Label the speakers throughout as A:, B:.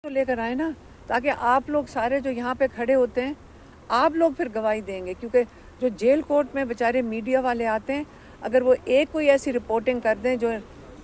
A: को लेकर आए ना, ताकि आप लोग सारे जो यहाँ पे खड़े होते हैं, आप लोग फिर गवाही देंगे, क्योंकि जो जेल कोर्ट में बेचारे मीडिया वाले आते हैं, अगर वो एक कोई ऐसी रिपोर्टिंग कर दें जो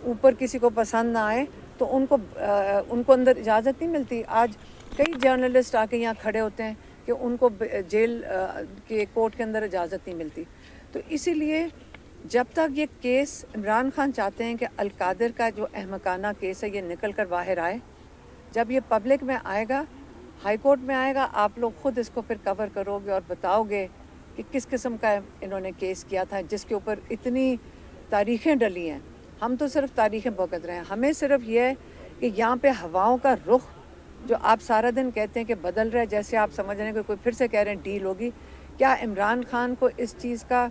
A: ऊपर किसी को पसंद ना आए तो उनको अंदर इजाज़त नहीं मिलती। आज कई जर्नलिस्ट आके यहाँ खड़े होते हैं कि उनको जेल के कोर्ट के अंदर इजाज़त नहीं मिलती। तो इसीलिए जब तक ये केस इमरान खान चाहते हैं कि अलकादिर का जो अहमकाना केस है ये निकल कर बाहर आए, जब ये पब्लिक में आएगा, हाई कोर्ट में आएगा, आप लोग खुद इसको फिर कवर करोगे और बताओगे कि किस किस्म का इन्होंने केस किया था जिसके ऊपर इतनी तारीखें डली हैं। हम तो सिर्फ तारीखें भुगत रहे हैं। हमें सिर्फ ये है कि यहाँ पे हवाओं का रुख जो आप सारा दिन कहते हैं कि बदल रहा है, जैसे आप समझ रहे हैं कि कोई फिर से कह रहे हैं डील होगी, क्या इमरान खान को इस चीज़ का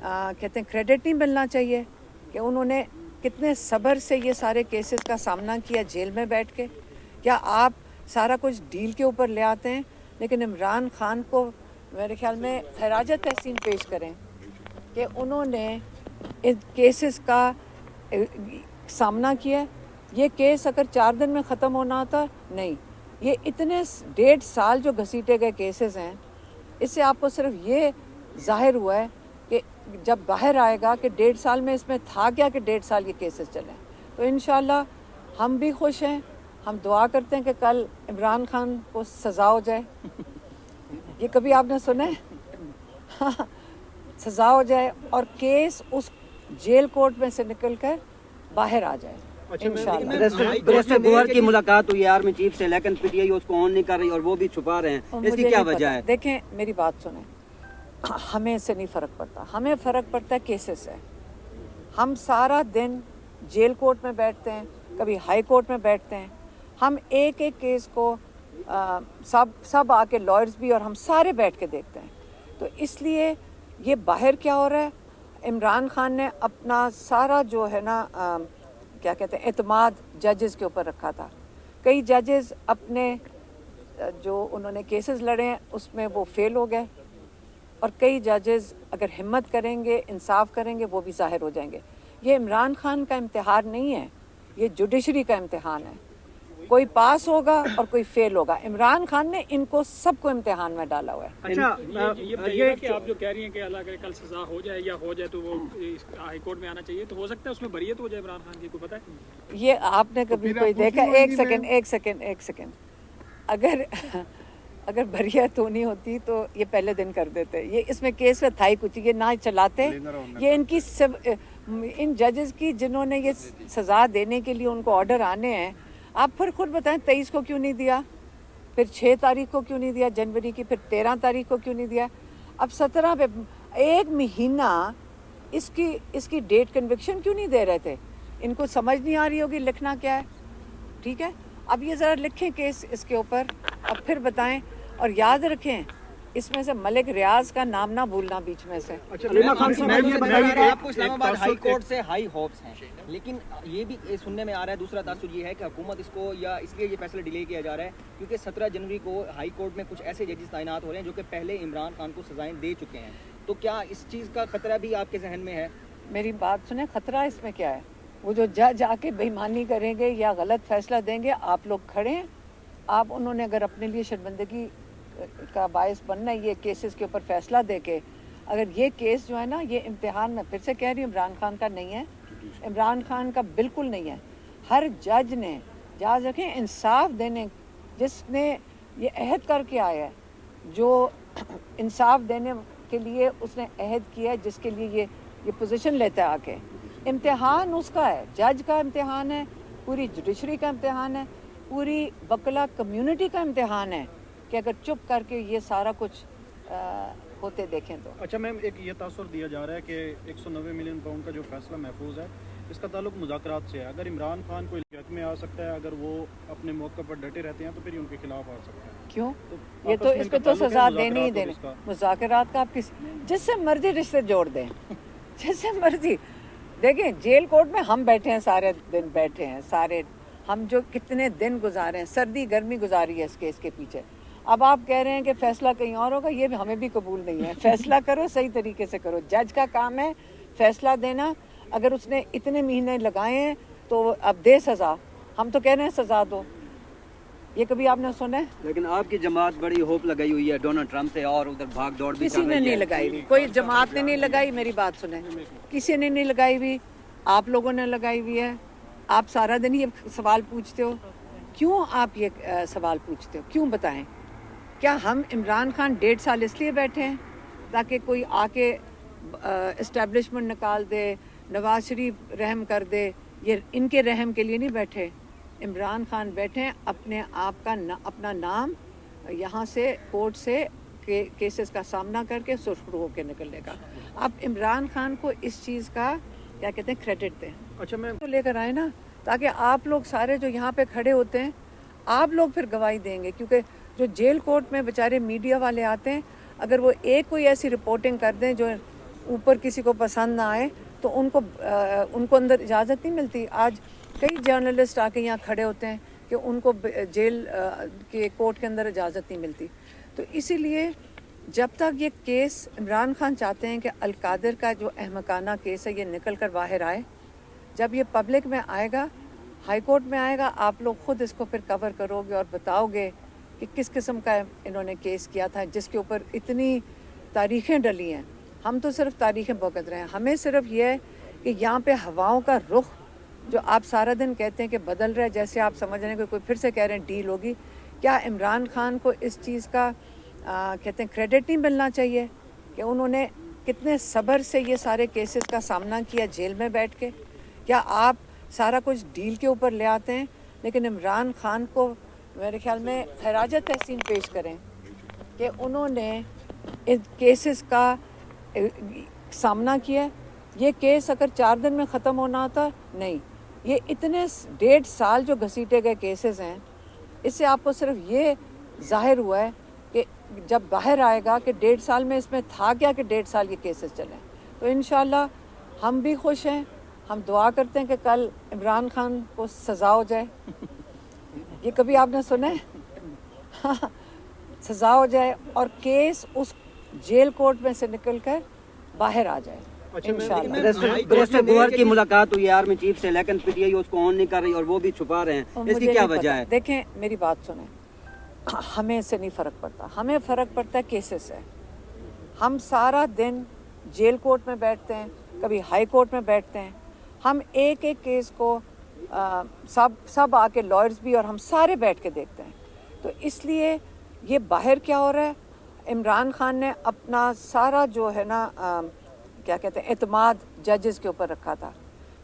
A: कहते हैं क्रेडिट नहीं मिलना चाहिए कि उन्होंने कितने सब्र से ये सारे केसेस का सामना किया जेल में बैठ के? क्या आप सारा कुछ डील के ऊपर ले आते हैं, लेकिन इमरान खान को मेरे ख्याल में खराज तहसीन पेश करें कि उन्होंने इन केसेस का सामना किया। ये केस अगर 4 दिन में ख़त्म होना होता, नहीं, ये इतने 1.5 साल जो घसीटे गए केसेस हैं, इससे आपको सिर्फ ये जाहिर हुआ है कि जब बाहर आएगा कि 1.5 साल में इसमें था क्या कि 1.5 साल ये केसेस चले। तो इंशाल्लाह हम भी खुश हैं, हम दुआ करते हैं कि कल इमरान खान को सज़ा हो जाए। ये कभी आपने सुना है? हाँ, सज़ा हो जाए और केस उस जेल कोर्ट में से निकल कर बाहर आ जाए।
B: बैरिस्टर गोहर की मुलाकात हुई आर्मी चीफ से, लेकिन पीटीआई उसको ऑन नहीं कर रही और वो भी छुपा रहे हैं, इसकी क्या वजह है?
A: देखें, मेरी बात सुने, हमें इससे नहीं फ़र्क पड़ता, हमें फ़र्क पड़ता है केसेस से। हम सारा दिन जेल कोर्ट में बैठते हैं, कभी हाई कोर्ट में बैठते हैं, हम एक एक केस को सब आके लॉयर्स भी और हम सारे बैठ के देखते हैं। तो इसलिए ये बाहर क्या हो रहा है, इमरान खान ने अपना सारा जो है ना क्या कहते हैं एतमाद जजेस के ऊपर रखा था। कई जजेस अपने जो उन्होंने केसेस लड़े हैं उसमें वो फेल हो गए, और कई जजेस अगर हिम्मत करेंगे, इंसाफ करेंगे, वो भी ज़ाहिर हो जाएंगे। ये इमरान खान का इम्तिहान नहीं है, ये जुडिशरी का इम्तिहान है। कोई पास होगा और कोई फेल होगा। इमरान खान ने इनको सबको इम्तिहान में डाला हुआ है।
C: अच्छा, ये कि आप जो कह रही हैं कि अल्लाह करे कल सजा हो जाए या हो जाए तो वो हाई कोर्ट में आना चाहिए, तो हो सकता है उसमें बरियत हो जाए इमरान खान की, को पता है?
A: ये आपने कभी कोई देखा? एक सेकेंड, अगर बरियत होनी होती तो ये पहले दिन कर देते। ये इसमें केस में था ही कुछ, ये ना चलाते। ये इनकी सब इन जजेस की जिन्होंने ये सज़ा देने के लिए उनको ऑर्डर आने हैं, आप फिर खुद बताएं 23 को क्यों नहीं दिया, फिर 6 तारीख को क्यों नहीं दिया जनवरी की, फिर 13 तारीख को क्यों नहीं दिया, अब 17 पे 1 महीना इसकी डेट कन्विक्शन क्यों नहीं दे रहे थे? इनको समझ नहीं आ रही होगी लिखना क्या है। ठीक है, अब ये ज़रा लिखें केस इसके ऊपर, अब फिर बताएं, और याद रखें इसमें से मलिक रियाज का नाम ना भूलना बीच में से।
B: आपको इस्लामाबाद हाई कोर्ट से हाई होप्स हैं, लेकिन ये भी सुनने में आ रहा है, दूसरा तासुर ये है कि हुकूमत इसको या इसलिए ये फैसला डिले किया जा रहा है क्योंकि 17 जनवरी को हाई कोर्ट में कुछ ऐसे जजेस तैनात हो रहे हैं जो कि पहले इमरान खान को सजाएं दे चुके हैं। तो क्या इस चीज़ का खतरा भी आपके जहन में है?
A: मेरी बात सुने, खतरा इसमें क्या है? वो जो जज आके बेईमानी करेंगे या गलत फैसला देंगे, आप लोग खड़े हैं। आप उन्होंने अगर अपने लिए शर्मिंदगी का बायस बनना है ये केसेस के ऊपर फैसला दे के, अगर ये केस जो है ना, ये इम्तिहान में फिर से कह रही हूँ इमरान खान का नहीं है, इमरान खान का बिल्कुल नहीं है। हर जज ने याद रखें इंसाफ देने, जिसने ये अहद करके आया है, जो इंसाफ देने के लिए उसने अहद किया है, जिसके लिए ये पोजीशन लेता है आके, इम्तिहान उसका है, जज का इम्तिहान है, पूरी जुडिशरी का इम्तिहान है, पूरी वकला कम्युनिटी का इम्तिहान है कि अगर चुप करके ये सारा कुछ होते देखें तो।
D: अच्छा मैम, एक ये तासुर दिया जा रहा है कि 190 मिलियन पाउंड का जो फैसला महफूज है, इसका ताल्लुक मुज़ाकरात से है। अगर इमरान खान को इल्ज़ाम में आ सकता है, अगर वो अपने मौके पर डटे रहते हैं तो फिर उनके खिलाफ आ सकता है।
A: क्यों? ये तो इस पे तो सजा देनी ही देनी। मुज़ाकरात का आप जिससे मर्जी रिश्ते जोड़ दें, जिससे मर्जी। देखें, जेल कोर्ट में हम बैठे हैं, सारे दिन बैठे हैं, सारे हम जो कितने दिन गुजारे हैं, सर्दी गर्मी गुजारी है इस केस के पीछे। अब आप कह रहे हैं कि फैसला कहीं और होगा, ये भी हमें भी कबूल नहीं है। फैसला करो, सही तरीके से करो। जज का काम है फैसला देना। अगर उसने इतने महीने लगाए हैं तो अब दे सज़ा। हम तो कह रहे हैं सज़ा दो। ये कभी आपने सुना है?
E: लेकिन आपकी जमात बड़ी होप लगाई हुई है डोनाल्ड ट्रंप से और उधर भाग दौड़ भी
A: किसी
E: कर
A: ने
E: रही
A: नहीं
E: है।
A: लगाई हुई, कोई जमात ने नहीं लगाई, मेरी बात सुने, किसी ने नहीं लगाई हुई, आप लोगों ने लगाई हुई है। आप सारा दिन ये सवाल पूछते हो, क्यों आप ये सवाल पूछते हो, क्यों बताएं? क्या हम इमरान खान 1.5 साल इसलिए बैठे हैं ताकि कोई आके इस्टेब्लिशमेंट निकाल दे, नवाज शरीफ रहम कर दे? ये इनके रहम के लिए नहीं बैठे। इमरान खान बैठे हैं अपने आप का अपना नाम यहाँ से कोर्ट से केसेस का सामना करके सुरखरू होकर निकलने का। आप इमरान खान को इस चीज़ का क्या कहते हैं क्रेडिट दें।
D: अच्छा, मैं
A: तो लेकर आए ना, ताकि आप लोग सारे जो यहाँ पे खड़े होते हैं, आप लोग फिर गवाही देंगे, क्योंकि जो जेल कोर्ट में बेचारे मीडिया वाले आते हैं, अगर वो एक कोई ऐसी रिपोर्टिंग कर दें जो ऊपर किसी को पसंद ना आए तो उनको अंदर इजाज़त नहीं मिलती। आज कई जर्नलिस्ट आके यहाँ खड़े होते हैं कि उनको जेल के कोर्ट के अंदर इजाज़त नहीं मिलती। तो इसीलिए जब तक ये केस इमरान खान चाहते हैं कि अलकादिर का जो अहमकाना केस है ये निकल कर बाहर आए, जब ये पब्लिक में आएगा, हाई कोर्ट में आएगा, आप लोग खुद इसको फिर कवर करोगे और बताओगे कि किस किस्म का इन्होंने केस किया था जिसके ऊपर इतनी तारीखें डली हैं। हम तो सिर्फ तारीखें भुगत रहे हैं। हमें सिर्फ ये है कि यहाँ पे हवाओं का रुख जो आप सारा दिन कहते हैं कि बदल रहा है, जैसे आप समझ रहे हैं कि कोई फिर से कह रहे हैं डील होगी। क्या इमरान खान को इस चीज़ का कहते हैं क्रेडिट नहीं मिलना चाहिए कि उन्होंने कितने सब्र से ये सारे केसेस का सामना किया जेल में बैठ के? क्या आप सारा कुछ डील के ऊपर ले आते हैं, लेकिन इमरान खान को मेरे ख्याल में खराज तहसीन पेश करें कि उन्होंने इन केसेस का सामना किया। ये केस अगर 4 दिन में ख़त्म होना होता, नहीं, ये इतने 1.5 साल जो घसीटे गए केसेस हैं, इससे आपको सिर्फ ये जाहिर हुआ है कि जब बाहर आएगा कि 1.5 साल में इसमें था क्या कि 1.5 साल ये केसेस चले। तो इंशाल्लाह हम भी खुश हैं, हम दुआ करते हैं कि कल इमरान खान को सज़ा हो जाए। ये कभी आपने सुना है? हाँ, सज़ा हो जाए और केस उस जेल कोर्ट में से निकलकर बाहर आ जाए इंशाल्लाह।
E: बैरिस्टर गोहर की मुलाकात हुई आर्मी चीफ से, लेकिन पीटीआई उसको ऑन नहीं कर रही और वो भी छुपा रहे हैं, इसकी क्या वजह है?
A: देखें, मेरी बात सुने, हमें इससे नहीं फ़र्क पड़ता, हमें फ़र्क पड़ता है केसेस से। हम सारा दिन जेल कोर्ट में बैठते हैं, कभी हाई कोर्ट में बैठते हैं, हम एक एक केस को सब आके लॉयर्स भी और हम सारे बैठ के देखते हैं। तो इसलिए ये बाहर क्या हो रहा है, इमरान खान ने अपना सारा जो है ना क्या कहते हैं एतमाद जजेस के ऊपर रखा था।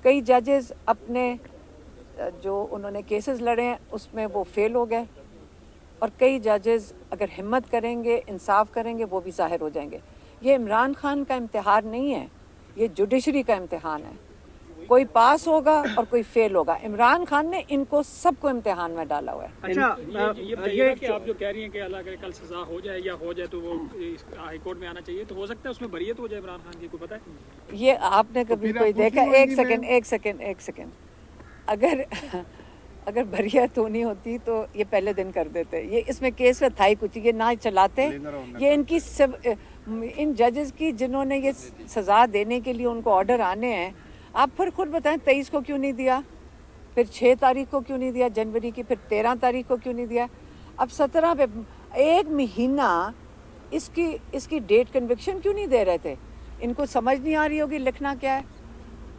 A: कई जजेस अपने जो उन्होंने केसेस लड़े हैं उसमें वो फेल हो गए, और कई जजेस अगर हिम्मत करेंगे, इंसाफ करेंगे, वो भी ज़ाहिर हो जाएंगे। ये इमरान खान का इम्तिहान नहीं है, ये जुडिशरी का इम्तिहान है। कोई पास होगा और कोई फेल होगा। इमरान खान ने इनको सबको इम्तिहान में डाला हुआ है।
C: अच्छा, ये बताइए कि आप जो कह रही हैं कि अल्लाह करे कल सजा हो जाए या हो जाए तो वो हाई कोर्ट में आना चाहिए, तो हो सकता है उसमें बरियत हो जाए इमरान खान की, कोई पता है?
A: ये आपने कभी कोई देखा? एक सेकंड, अगर बरियत होनी होती तो ये पहले दिन कर देते। ये इसमें केस में था ही कुछ, ये ना चलाते। ये इनकी सब इन जजेस की जिन्होंने ये सज़ा देने के लिए उनको ऑर्डर आने हैं, आप फिर खुद बताएं 23 को क्यों नहीं दिया, फिर 6 तारीख को क्यों नहीं दिया जनवरी की, फिर 13 तारीख को क्यों नहीं दिया, अब 17 पे 1 महीना इसकी डेट कन्विक्शन क्यों नहीं दे रहे थे? इनको समझ नहीं आ रही होगी लिखना क्या है।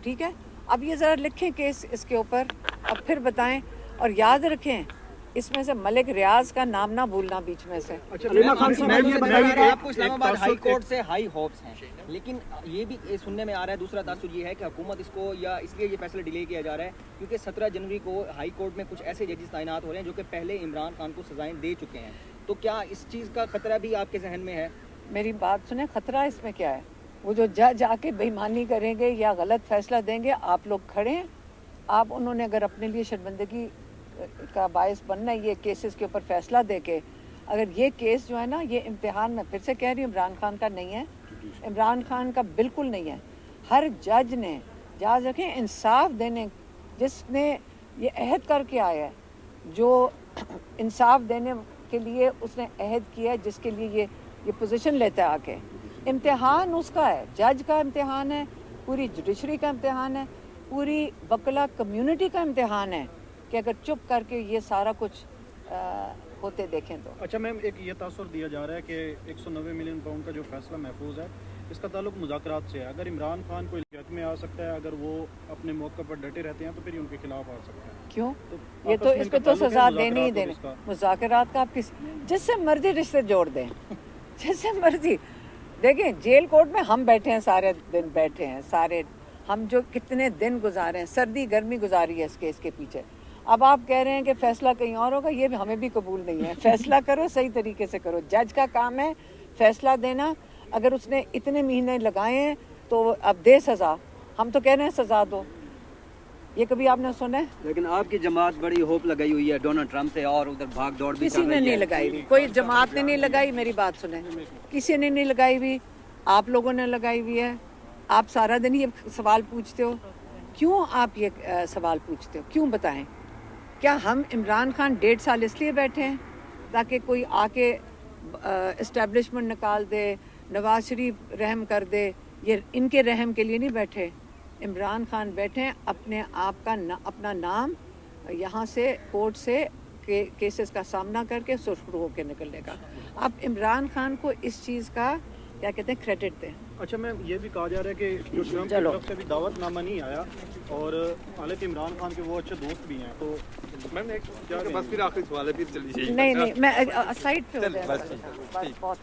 A: ठीक है, अब ये ज़रा लिखें केस इसके ऊपर, अब फिर बताएं, और याद रखें इसमें से मलिक रियाज का नाम ना भूलना बीच में से।
B: आपको इस्लामाबाद हाई कोर्ट से हाई होप्स हैं, लेकिन ये भी सुनने में आ रहा है, दूसरा तासुर ये है कि हुकूमत इसको या इसलिए ये फैसला डिले किया जा रहा है क्योंकि 17 जनवरी को हाई कोर्ट में कुछ ऐसे जजेस तैनात हो रहे हैं जो कि पहले इमरान खान को सजाएं दे चुके हैं। तो क्या इस चीज़ का खतरा भी आपके जहन में है?
A: मेरी बात सुने, खतरा इसमें क्या है? वो जो जज आके बेईमानी करेंगे या गलत फैसला देंगे, आप लोग खड़े हैं। आप उन्होंने अगर अपने लिए शर्मिंदगी का बायस बनना है ये केसेस के ऊपर फैसला दे के, अगर ये केस जो है ना ये इम्तिहान में, फिर से कह रही हूँ, इमरान खान का नहीं है, इमरान खान का बिल्कुल नहीं है। हर जज ने याद रखें इंसाफ देने, जिसने ये अहद करके आया है, जो इंसाफ देने के लिए उसने अहद किया है, जिसके लिए ये पोजीशन लेता है आके, इम्तिहान उसका है, जज का इम्तिहान है, पूरी जुडिशरी का इम्तिहान है, पूरी वकला कम्युनिटी का इम्तिहान है कि अगर चुप करके ये सारा कुछ होते देखें तो।
D: अच्छा मैम, एक ये तासुर दिया जा रहा है कि 190 मिलियन पाउंड का जो फैसला महफूज है इसका ताल्लुक मुज़ाकरात से है। अगर इमरान खान कोई लियाकत में आ सकता है, अगर वो अपने मौके पर डटे रहते हैं तो फिर उनके खिलाफ आ सकता है।
A: क्यों?
D: तो
A: ये तो
D: आपस में
A: इस पे
D: इनका
A: तो
D: ताल्लुक है
A: सजा देनी ही
D: मुज़ाकरात और
A: देनी।
D: इसका?
A: मुज़ाकरात का आप जिससे मर्जी रिश्ते जोड़ दें जैसे मर्जी। देखिए जेल कोर्ट में हम बैठे हैं, सारे दिन बैठे हैं, सारे हम जो कितने दिन गुजारे हैं, सर्दी गर्मी गुजारी है इस केस के पीछे। अब आप कह रहे हैं कि फैसला कहीं और होगा, ये भी हमें भी कबूल नहीं है। फैसला करो, सही तरीके से करो। जज का काम है फैसला देना। अगर उसने इतने महीने लगाए हैं तो अब दे सज़ा। हम तो कह रहे हैं सज़ा दो। ये कभी आपने सुना है?
E: लेकिन आपकी जमात बड़ी होप लगाई हुई है डोनाल्ड ट्रंप से, और उधर भाग दौड़ भी
A: किसी
E: चल
A: ने
E: रही
A: नहीं
E: है।
A: लगाई हुई, कोई जमात ने नहीं लगाई। मेरी बात सुने, किसी ने नहीं लगाई हुई, आप लोगों ने लगाई हुई है। आप सारा दिन ये सवाल पूछते हो। क्यों आप ये सवाल पूछते हो? क्यों बताएं? क्या हम इमरान खान 1.5 साल इसलिए बैठे हैं ताकि कोई आके इस्टेब्लिशमेंट निकाल दे, नवाज शरीफ रहम कर दे? ये इनके रहम के लिए नहीं बैठे। इमरान खान बैठे हैं अपने आप का अपना नाम यहाँ से कोर्ट से केसेस का सामना करके सुरखरू होकर निकलने का। आप इमरान खान को इस चीज़ का क्या कहते हैं क्रेडिट दें।
D: अच्छा मैम, ये भी कहा जा रहा है कि जो ट्रम्प की तरफ से भी दावतनामा नहीं आया, और हालांकि इमरान खान के वो अच्छे दोस्त भी हैं, तो
F: मैम एक क्या बस फिर आखिरी सवाल है, फिर चलिए।
A: नहीं मैं साइड पे हो जाए। बस बहुत